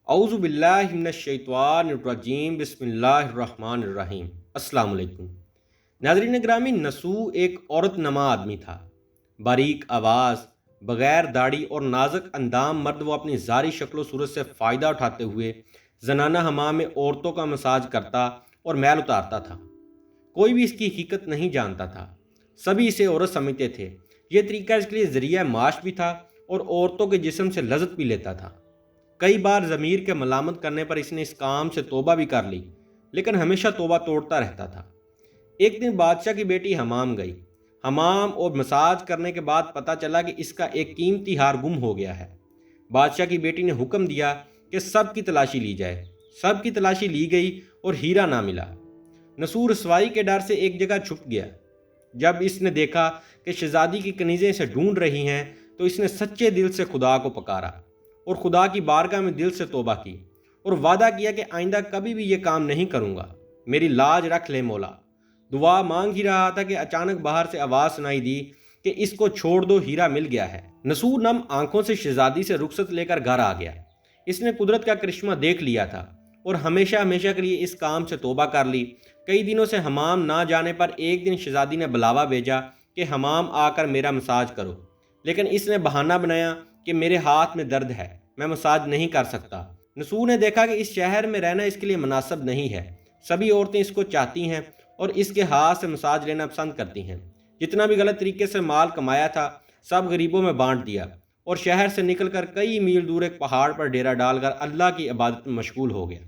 اعوذ باللہ من الشیطان الرجیم بسم اللہ الرحمن الرحیم۔ السلام علیکم ناظرین گرامی، نسو ایک عورت نما آدمی تھا۔ باریک آواز، بغیر داڑھی اور نازک اندام مرد وہ اپنی ظاہری شکل و صورت سے فائدہ اٹھاتے ہوئے زنانہ حمام میں عورتوں کا مساج کرتا اور میل اتارتا تھا۔ کوئی بھی اس کی حقیقت نہیں جانتا تھا، سبھی اسے عورت سمجھتے تھے۔ یہ طریقہ اس کے لیے ذریعہ معاش بھی تھا اور عورتوں کے جسم سے لذت بھی لیتا تھا۔ کئی بار ضمیر کے ملامت کرنے پر اس نے اس کام سے توبہ بھی کر لی، لیکن ہمیشہ توبہ توڑتا رہتا تھا۔ ایک دن بادشاہ کی بیٹی حمام گئی۔ حمام اور مساج کرنے کے بعد پتہ چلا کہ اس کا ایک قیمتی ہار گم ہو گیا ہے۔ بادشاہ کی بیٹی نے حکم دیا کہ سب کی تلاشی لی جائے۔ سب کی تلاشی لی گئی اور ہیرا نہ ملا۔ نسو رسوائی کے ڈر سے ایک جگہ چھپ گیا۔ جب اس نے دیکھا کہ شہزادی کی کنیزیں اسے ڈھونڈ رہی ہیں تو اس نے سچے دل سے خدا کو پکارا اور خدا کی بارگاہ میں دل سے توبہ کی اور وعدہ کیا کہ آئندہ کبھی بھی یہ کام نہیں کروں گا، میری لاج رکھ لے مولا۔ دعا مانگ ہی رہا تھا کہ اچانک باہر سے آواز سنائی دی کہ اس کو چھوڑ دو، ہیرا مل گیا ہے۔ نسو نم آنکھوں سے شہزادی سے رخصت لے کر گھر آ گیا۔ اس نے قدرت کا کرشمہ دیکھ لیا تھا اور ہمیشہ ہمیشہ کے لیے اس کام سے توبہ کر لی۔ کئی دنوں سے حمام نہ جانے پر ایک دن شہزادی نے بلاوا بھیجا کہ حمام آ کر میرا مساج کرو، لیکن اس نے بہانہ بنایا کہ میرے ہاتھ میں درد ہے، میں مساج نہیں کر سکتا۔ نسو نے دیکھا کہ اس شہر میں رہنا اس کے لیے مناسب نہیں ہے۔ سبھی عورتیں اس کو چاہتی ہیں اور اس کے ہاتھ سے مساج لینا پسند کرتی ہیں۔ جتنا بھی غلط طریقے سے مال کمایا تھا سب غریبوں میں بانٹ دیا اور شہر سے نکل کر کئی میل دور ایک پہاڑ پر ڈیرا ڈال کر اللہ کی عبادت میں مشغول ہو گیا۔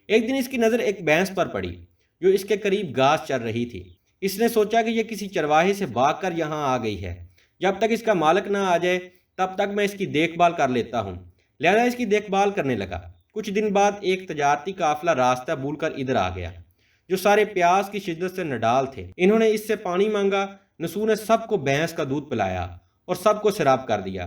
ایک دن اس کی نظر ایک بھینس پر پڑی جو اس کے قریب گھاس چر رہی تھی۔ اس نے سوچا کہ یہ کسی چرواہے سے بھاگ کر یہاں آ گئی ہے، جب تک اس کا مالک نہ آ جائے تب تک میں اس کی دیکھ بھال کر لیتا ہوں۔ لہذا اس کی دیکھ بھال کرنے لگا۔ کچھ دن بعد ایک تجارتی قافلہ راستہ بھول کر ادھر آ گیا جو سارے پیاس کی شدت سے نڈال تھے۔ انہوں نے اس سے پانی مانگا۔ نسو نے سب کو بھینس کا دودھ پلایا اور سب کو سیراب کر دیا۔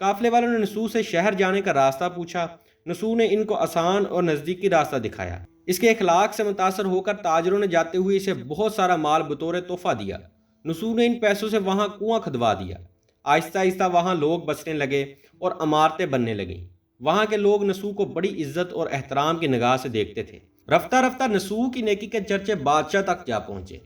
قافلے والوں نے نسو سے شہر جانے کا راستہ پوچھا۔ نسو نے ان کو آسان اور نزدیکی راستہ دکھایا۔ اس کے اخلاق سے متاثر ہو کر تاجروں نے جاتے ہوئے اسے بہت سارا مال بطور تحفہ دیا۔ نسو نے ان پیسوں سے وہاں کنواں کھدوا دیا۔ آہستہ آہستہ وہاں لوگ بسنے لگے اور عمارتیں بننے لگیں۔ وہاں کے لوگ نسو کو بڑی عزت اور احترام کی نگاہ سے دیکھتے تھے۔ رفتہ رفتہ نسو کی نیکی کے چرچے بادشاہ تک جا پہنچے۔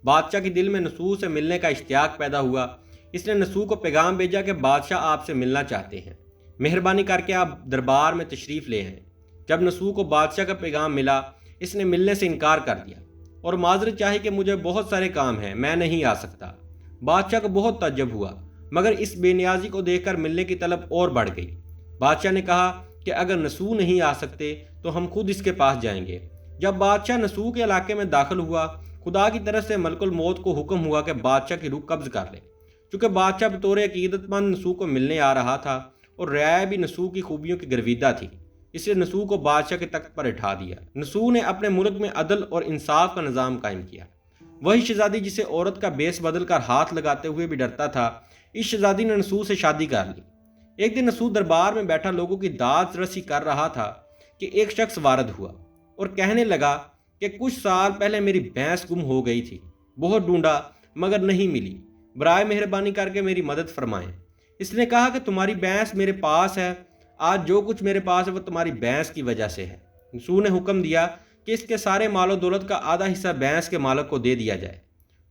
بادشاہ کے دل میں نسو سے ملنے کا اشتیاق پیدا ہوا۔ اس نے نسو کو پیغام بھیجا کہ بادشاہ آپ سے ملنا چاہتے ہیں، مہربانی کر کے آپ دربار میں تشریف لے آئیں۔ جب نسو کو بادشاہ کا پیغام ملا اس نے ملنے سے انکار کر دیا اور معذرت چاہی کہ مجھے بہت سارے کام ہیں، میں نہیں آ سکتا۔ بادشاہ کو بہت تعجب ہوا، مگر اس بے نیازی کو دیکھ کر ملنے کی طلب اور بڑھ گئی۔ بادشاہ نے کہا کہ اگر نسو نہیں آ سکتے تو ہم خود اس کے پاس جائیں گے۔ جب بادشاہ نسو کے علاقے میں داخل ہوا، خدا کی طرف سے ملک الموت کو حکم ہوا کہ بادشاہ کی روح قبض کر لے۔ چونکہ بادشاہ بطور عقیدت مند نسو کو ملنے آ رہا تھا اور رعایا بھی نسو کی خوبیوں کی گرویدہ تھی، اس لیے نسو کو بادشاہ کے تخت پر اٹھا دیا۔ نسو نے اپنے ملک میں عدل اور انصاف کا نظام قائم کیا۔ وہی شہزادی جسے عورت کا بیس بدل کر ہاتھ لگاتے ہوئے بھی ڈرتا تھا، اس شہزادی نے نسو سے شادی کر لی۔ ایک دن نسو دربار میں بیٹھا لوگوں کی داد رسی کر رہا تھا کہ ایک شخص وارد ہوا اور کہنے لگا کہ کچھ سال پہلے میری بھینس گم ہو گئی تھی، بہت ڈھونڈا مگر نہیں ملی، برائے مہربانی کر کے میری مدد فرمائیں۔ اس نے کہا کہ تمہاری بھینس میرے پاس ہے، آج جو کچھ میرے پاس ہے وہ تمہاری بھینس کی وجہ سے ہے۔ نسو نے حکم دیا کہ اس کے سارے مال و دولت کا آدھا حصہ بھینس کے مالک کو دے دیا جائے۔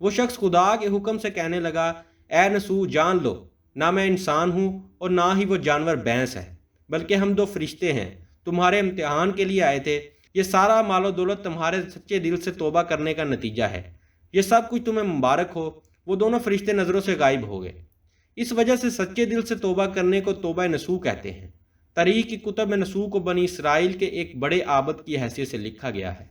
وہ شخص خدا کے حکم سے کہنے لگا، اے نسو جان لو، نہ میں انسان ہوں اور نہ ہی وہ جانور بھینس ہے، بلکہ ہم دو فرشتے ہیں، تمہارے امتحان کے لیے آئے تھے۔ یہ سارا مال و دولت تمہارے سچے دل سے توبہ کرنے کا نتیجہ ہے، یہ سب کچھ تمہیں مبارک ہو۔ وہ دونوں فرشتے نظروں سے غائب ہو گئے۔ اس وجہ سے سچے دل سے توبہ کرنے کو توبہ نسو کہتے ہیں۔ تاریخ کی کتب میں نسو کو بنی اسرائیل کے ایک بڑے عابد کی حیثیت سے لکھا گیا ہے۔